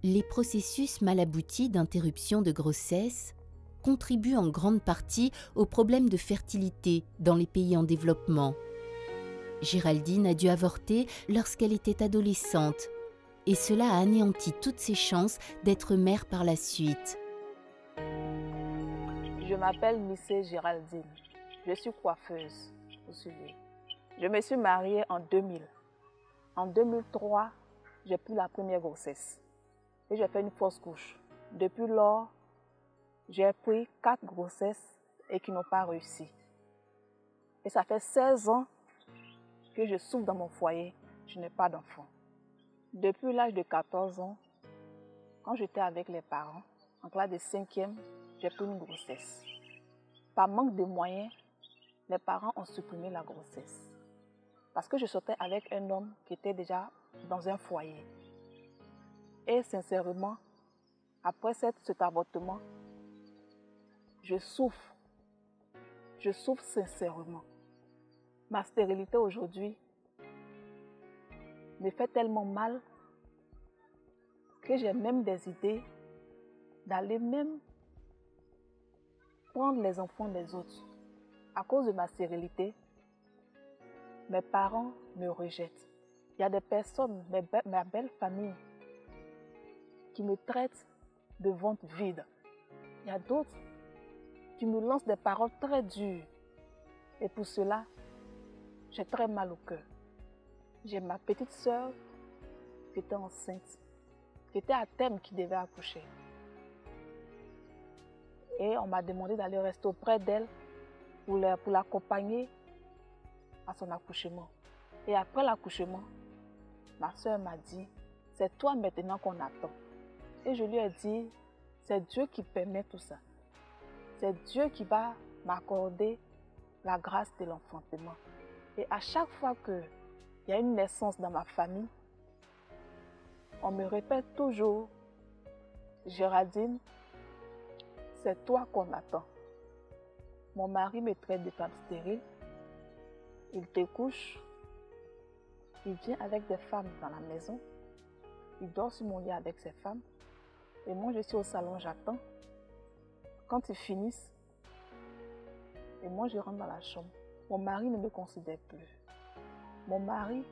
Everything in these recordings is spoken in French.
Les processus mal aboutis d'interruption de grossesse contribuent en grande partie aux problèmes de fertilité dans les pays en développement. Géraldine a dû avorter lorsqu'elle était adolescente et cela a anéanti toutes ses chances d'être mère par la suite. Je m'appelle Missé Géraldine. Je suis coiffeuse. Je me suis mariée en 2000. En 2003, j'ai pris la première grossesse et j'ai fait une fausse couche. Depuis lors, j'ai pris 4 grossesses et qui n'ont pas réussi. Et ça fait 16 ans que je souffre dans mon foyer. Je n'ai pas d'enfant. Depuis l'âge de 14 ans, quand j'étais avec les parents, en classe de 5e, j'ai pris une grossesse. Par manque de moyens, les parents ont supprimé la grossesse. Parce que je sortais avec un homme qui était déjà dans un foyer. Et sincèrement, après cet avortement, je souffre. Je souffre sincèrement. Ma stérilité aujourd'hui me fait tellement mal que j'ai même des idées d'aller même prendre les enfants des autres. À cause de ma stérilité, mes parents me rejettent. Il y a des personnes, ma belle famille, qui me traitent de ventre vide. Il y a d'autres qui me lancent des paroles très dures. Et pour cela, j'ai très mal au cœur. J'ai ma petite sœur qui était enceinte, qui était à terme, qui devait accoucher. Et on m'a demandé d'aller rester auprès d'elle pour l'accompagner à son accouchement. Et après l'accouchement, ma sœur m'a dit, c'est toi maintenant qu'on attend. Et je lui ai dit, c'est Dieu qui permet tout ça. C'est Dieu qui va m'accorder la grâce de l'enfantement. Et à chaque fois qu'il y a une naissance dans ma famille, on me répète toujours, Géraldine, c'est toi qu'on attend. Mon mari me traite de femme stérile. Il te couche. Il vient avec des femmes dans la maison. Il dort sur mon lit avec ses femmes. Et moi, je suis au salon, j'attends. Quand ils finissent, et moi, je rentre dans la chambre. Mon mari ne me considère plus. Mon mari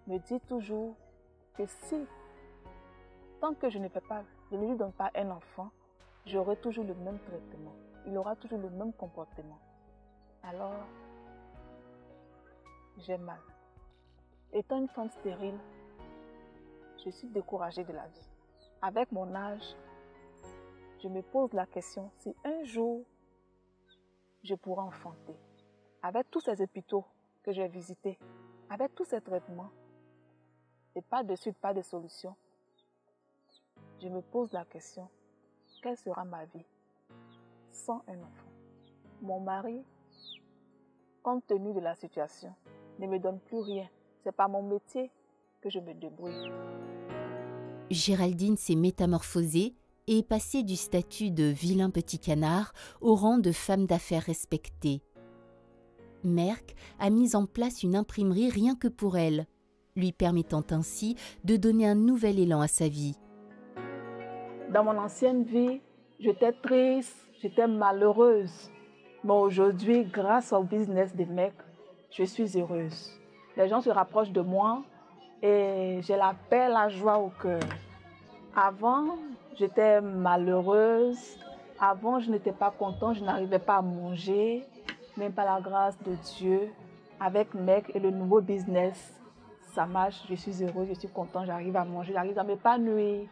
me dit toujours que si, tant que je ne lui donne pas un enfant, j'aurai toujours le même traitement. Il aura toujours le même comportement. Alors, j'ai mal. Étant une femme stérile, je suis découragée de la vie. Avec mon âge, je me pose la question si un jour, je pourrai enfanter. Avec tous ces hôpitaux que j'ai visités, avec tous ces traitements, et pas de suite, pas de solution, je me pose la question, quelle sera ma vie sans un enfant? Mon mari, compte tenu de la situation, ne me donne plus rien. C'est par mon métier que je me débrouille. Géraldine s'est métamorphosée et est passée du statut de vilain petit canard au rang de femme d'affaires respectée. Merck a mis en place une imprimerie rien que pour elle, lui permettant ainsi de donner un nouvel élan à sa vie. Dans mon ancienne vie, j'étais triste, j'étais malheureuse. Mais aujourd'hui, grâce au business de Merck, je suis heureuse. Les gens se rapprochent de moi et j'ai la paix, la joie au cœur. Avant, j'étais malheureuse. Avant, je n'étais pas contente, je n'arrivais pas à manger. Mais par la grâce de Dieu, avec Merck et le nouveau business, ça marche, je suis heureuse, je suis contente, j'arrive à manger, j'arrive à m'épanouir.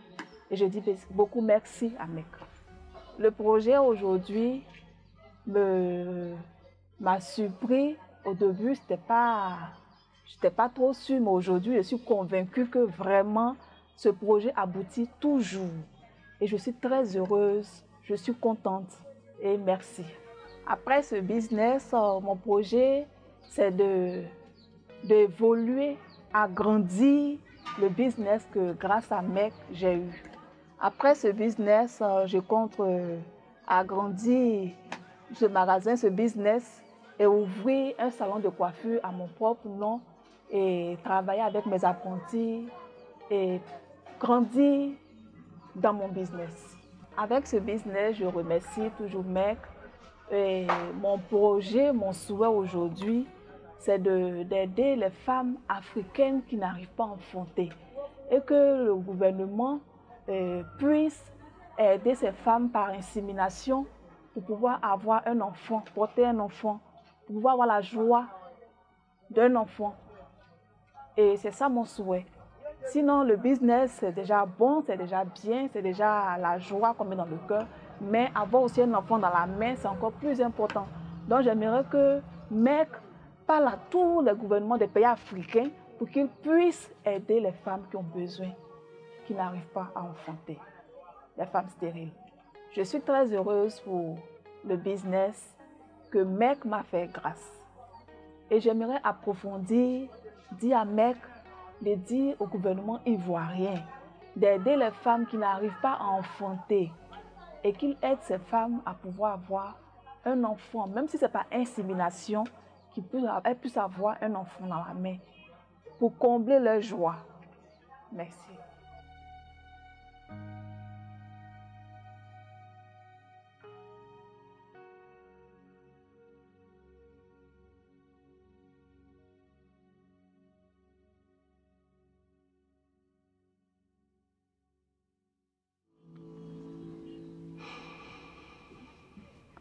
Et je dis beaucoup merci à Merck. Le projet aujourd'hui m'a surpris. Au début, je n'étais pas trop sûre, mais aujourd'hui, je suis convaincue que vraiment, ce projet aboutit toujours. Et je suis très heureuse, je suis contente et merci. Après ce business, mon projet, c'est d'évoluer, agrandir le business que grâce à Merck, j'ai eu. Après ce business, je compte agrandir ce magasin, ce business et ouvrir un salon de coiffure à mon propre nom et travailler avec mes apprentis et grandir dans mon business. Avec ce business, je remercie toujours MEC. Et mon projet, mon souhait aujourd'hui, c'est d'aider les femmes africaines qui n'arrivent pas à enfanter et que le gouvernement puisse aider ces femmes par insémination pour pouvoir avoir un enfant, porter un enfant, pour pouvoir avoir la joie d'un enfant. Et c'est ça mon souhait. Sinon, le business, c'est déjà bon, c'est déjà bien, c'est déjà la joie qu'on met dans le cœur. Mais avoir aussi un enfant dans la main, c'est encore plus important. Donc, j'aimerais que MEC parle à tous les gouvernements des pays africains pour qu'ils puissent aider les femmes qui ont besoin, qui n'arrivent pas à enfanter, les femmes stériles. Je suis très heureuse pour le business que MEC m'a fait grâce. Et j'aimerais approfondir, dire à MEC, de dire au gouvernement ivoirien d'aider les femmes qui n'arrivent pas à enfanter et qu'il aide ces femmes à pouvoir avoir un enfant, même si ce n'est pas insémination, qu'elles puissent avoir un enfant dans la main pour combler leur joie. Merci.